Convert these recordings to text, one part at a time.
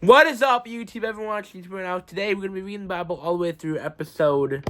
What is up, YouTube? Everyone watching YouTube right now. Today, we're going to be reading the Bible all the way through episode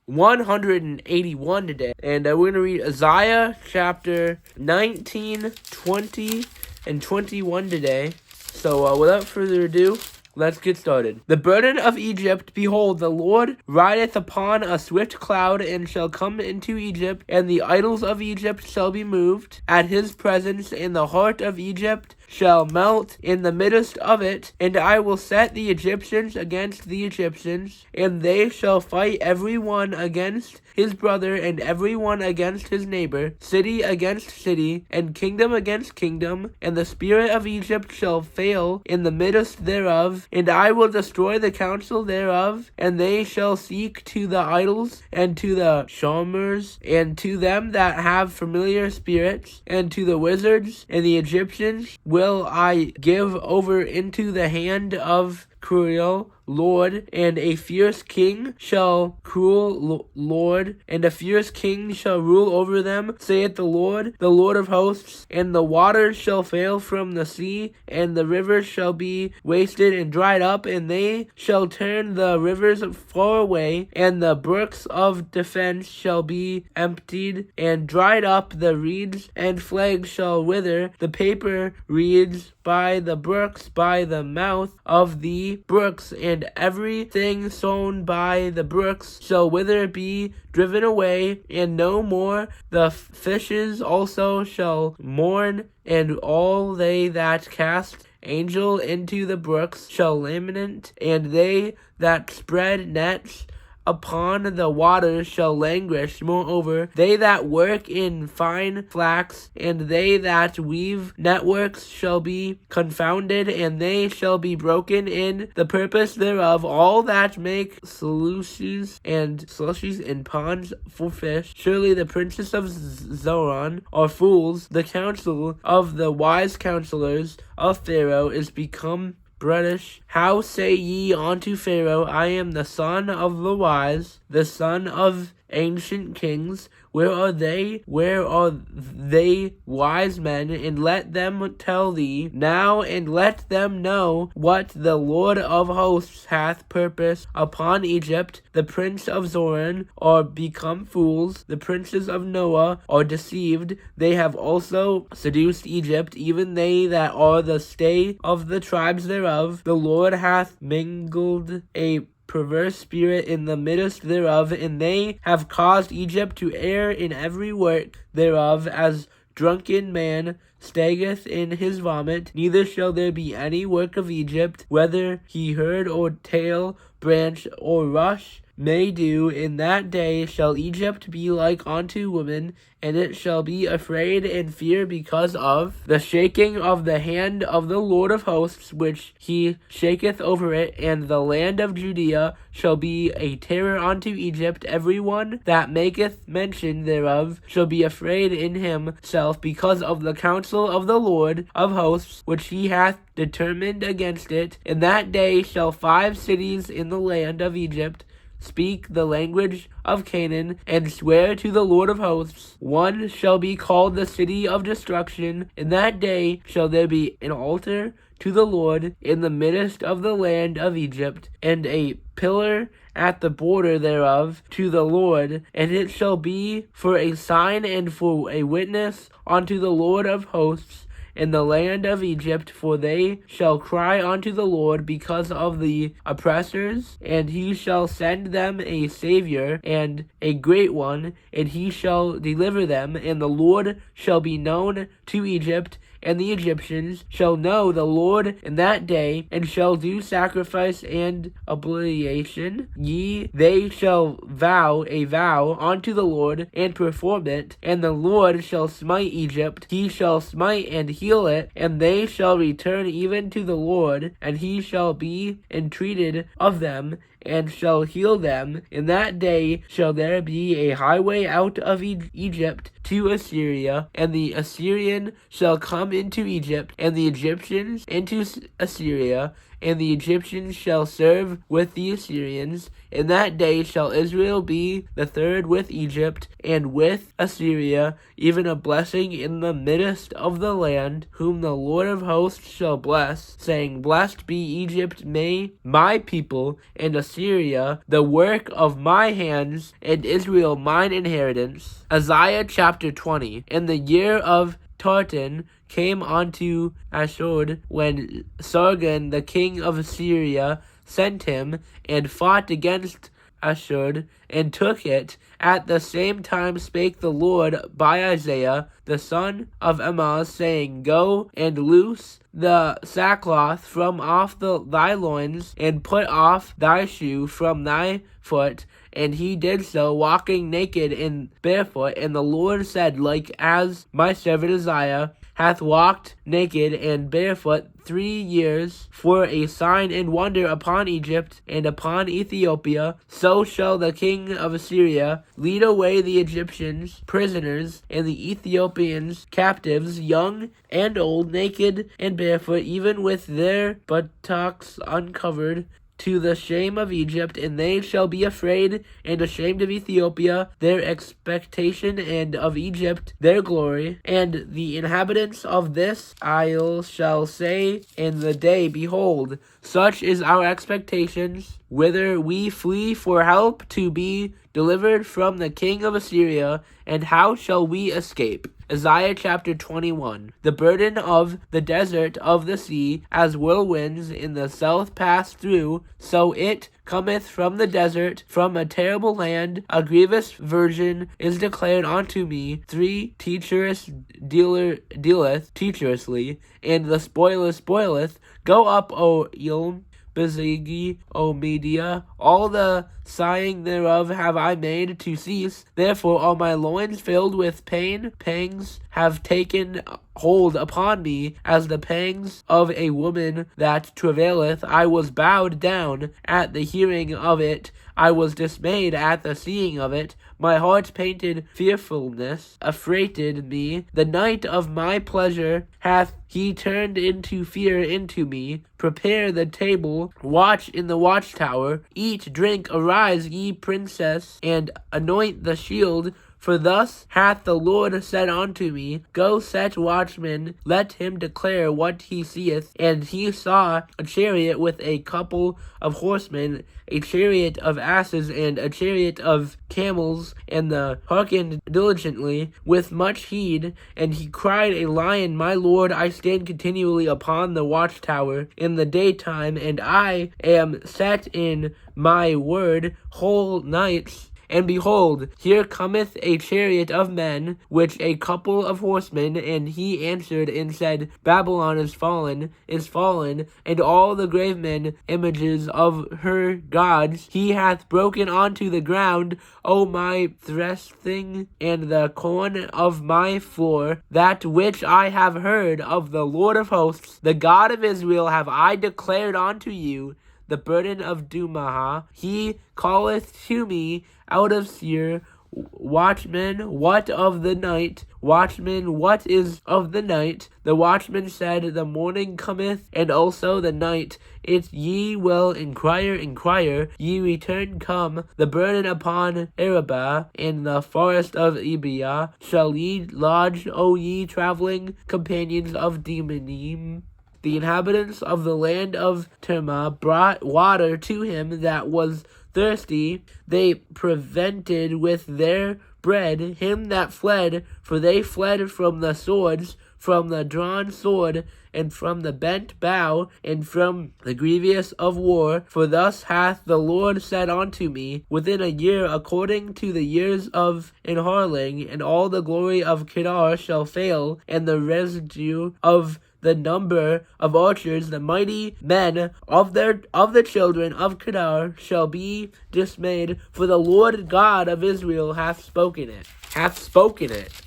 181 today. And we're going to read Isaiah chapter 19, 20, and 21 today. So, without further ado, let's get started. The burden of Egypt, behold, the Lord rideth upon a swift cloud, and shall come into Egypt, and the idols of Egypt shall be moved at his presence, and the heart of Egypt shall melt in the midst of it. And I will set the Egyptians against the Egyptians, and they shall fight every one against his brother, and every one against his neighbor, city against city, and kingdom against kingdom. And the spirit of Egypt shall fail in the midst thereof, and I will destroy the counsel thereof. And they shall seek to the idols, and to the charmers, and to them that have familiar spirits, and to the wizards. And the Egyptians will I give over into the hand of cruel Lord, and a fierce king shall cruel Lord, and a fierce king shall rule over them, saith the Lord of hosts. And the waters shall fail from the sea, and the rivers shall be wasted and dried up, and they shall turn the rivers far away, and the brooks of defense shall be emptied and dried up. The reeds and flags shall wither, the paper reeds by the brooks, by the mouth of the brooks, and everything sown by the brooks shall wither, be driven away, and no more. The fishes also shall mourn, and all they that cast angel into the brooks shall lament, and they that spread nets upon the waters shall languish. Moreover, they that work in fine flax, and they that weave networks shall be confounded, and they shall be broken in the purpose thereof. All that make slushies and ponds for fish. Surely the princes of Zoan are fools. The counsel of the wise counselors of Pharaoh is become British. How say ye unto Pharaoh, I am the son of the wise, the son of ancient kings? Where are they? Where are they wise men? And let them tell thee now, and let them know what the Lord of hosts hath purpose upon Egypt. The prince of Zoan are become fools, the princes of Noah are deceived. They have also seduced Egypt, even they that are the stay of the tribes thereof. The Lord hath mingled a perverse spirit in the midst thereof, and they have caused Egypt to err in every work thereof, as drunken man staggeth in his vomit. Neither shall there be any work of Egypt, whether he herd or tail, branch or rush may do. In that day shall Egypt be like unto women, and it shall be afraid and fear because of the shaking of the hand of the Lord of hosts, which he shaketh over it. And the land of Judea shall be a terror unto Egypt. Every one that maketh mention thereof shall be afraid in himself because of the counsel of the Lord of hosts, which he hath determined against it. In that day shall 5 cities in the land of Egypt speak the language of Canaan, and swear to the Lord of hosts. One shall be called the city of destruction. In that day shall there be an altar to the Lord in the midst of the land of Egypt, and a pillar at the border thereof to the Lord. And it shall be for a sign and for a witness unto the Lord of hosts in the land of Egypt, for they shall cry unto the Lord because of the oppressors, and he shall send them a Savior, and a great one, and he shall deliver them. And the Lord shall be known to Egypt, and the Egyptians shall know the Lord in that day, and shall do sacrifice and oblation. They shall vow a vow unto the Lord, and perform it. And the Lord shall smite Egypt, he shall smite and heal it, and they shall return even to the Lord, and he shall be entreated of them, and shall heal them. In that day shall there be a highway out of Egypt to Assyria, and the Assyrian shall come into Egypt, and the Egyptians into Assyria, and the Egyptians shall serve with the Assyrians. In that day shall Israel be the third with Egypt, and with Assyria, even a blessing in the midst of the land, whom the Lord of hosts shall bless, saying, Blessed be Egypt, my people, and Assyria, the work of my hands, and Israel mine inheritance. Isaiah chapter 20. In the year of Tartan came unto Ashdod, when Sargon the king of Assyria sent him, and fought against Ashdod, and took it. At the same time spake the Lord by Isaiah the son of Amoz, saying, Go and loose the sackcloth from off thy loins, and put off thy shoe from thy foot. And he did so, walking naked and barefoot. And the Lord said, Like as my servant Isaiah hath walked naked and barefoot 3 years for a sign and wonder upon Egypt and upon Ethiopia, so shall the king of Assyria lead away the Egyptians prisoners, and the Ethiopians captives, young and old, naked and barefoot, even with their buttocks uncovered, to the shame of Egypt, and they shall be afraid and ashamed of Ethiopia, their expectation, and of Egypt, their glory. And the inhabitants of this isle shall say in the day, Behold, such is our expectations, whither we flee for help to be delivered from the king of Assyria, and how shall we escape? Isaiah chapter 21. The burden of the desert of the sea, as whirlwinds in the south pass through, so it cometh from the desert, from a terrible land. A grievous virgin is declared unto me. 3 teacheress dealeth teacherously, and the spoiler spoileth. Go up, O Elam, Bezegi, O Media, all the sighing thereof have I made to cease. Therefore are my loins filled with pain. Pangs have taken hold upon me, as the pangs of a woman that travaileth. I was bowed down at the hearing of it. I was dismayed at the seeing of it. My heart painted fearfulness, affrighted me. The night of my pleasure hath he turned into fear into me. Prepare the table, watch in the watchtower, eat, drink, arise, ye princess, and anoint the shield. For thus hath the Lord said unto me, Go set watchmen, let him declare what he seeth. And he saw a chariot with a couple of horsemen, a chariot of asses, and a chariot of camels, and the hearkened diligently with much heed. And he cried, A lion, my Lord, I stand continually upon the watchtower in the daytime, and I am set in my word whole nights. And behold, here cometh a chariot of men, which a couple of horsemen. And he answered and said, Babylon is fallen, and all the graven images of her gods he hath broken unto the ground. O my threshing, and the corn of my floor, that which I have heard of the Lord of hosts, the God of Israel, have I declared unto you. The burden of Dumah, he calleth to me out of Seir. Watchman, what of the night? Watchman, what is of the night? The watchman said, The morning cometh, and also the night. If ye will inquire, ye return come. The burden upon Arabah, in the forest of Ebia, shall ye lodge, O ye traveling companions of Demonim. The inhabitants of the land of Terma brought water to him that was thirsty. They prevented with their bread him that fled, for they fled from the swords, from the drawn sword, and from the bent bow, and from the grievous of war. For thus hath the Lord said unto me, Within a year, according to the years of an harling, and all the glory of Kedar shall fail, and the residue of the number of archers, the mighty men of the children of Kedar shall be dismayed, for the Lord God of Israel hath spoken it.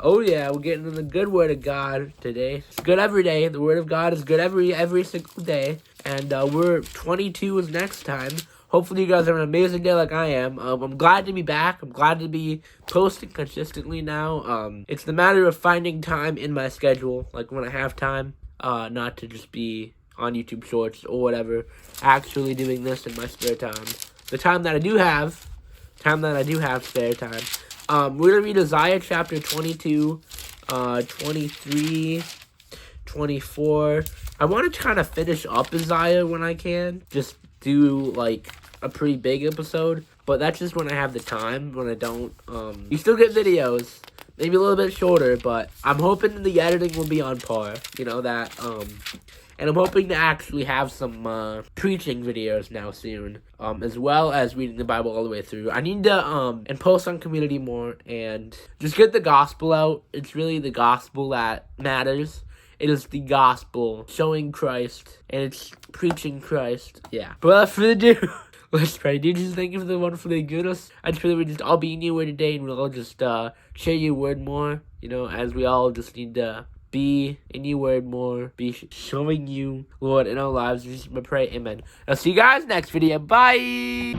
Oh yeah, we're getting the good word of God today. It's good every day. The word of God is good every single day. And we're 22 is next time. Hopefully you guys have an amazing day like I am. I'm glad to be back. I'm glad to be posting consistently now. It's the matter of finding time in my schedule, like when I have time, not to just be on YouTube Shorts or whatever, actually doing this in my spare time. The time that I do have spare time. We're going to read Isaiah chapter 22, 23, 24. I want to kind of finish up Isaiah when I can. Just do, like, a pretty big episode. But that's just when I have the time. When I don't, you still get videos. Maybe a little bit shorter, but I'm hoping the editing will be on par. You know, that, and I'm hoping to actually have some preaching videos now soon, as well as reading the Bible all the way through. I need to and post on community more and just get the gospel out. It's really the gospel that matters. It is the gospel showing Christ, and it's preaching Christ. Yeah. But without further ado, let's pray. Dear Jesus, thank you for the wonderful day you give us. I just pray that we just all be in your word today, and we'll all just share your word more. You know, as we all just need to be in your word more, be showing you, Lord, in our lives. Just pray, amen. I'll see you guys next video. Bye.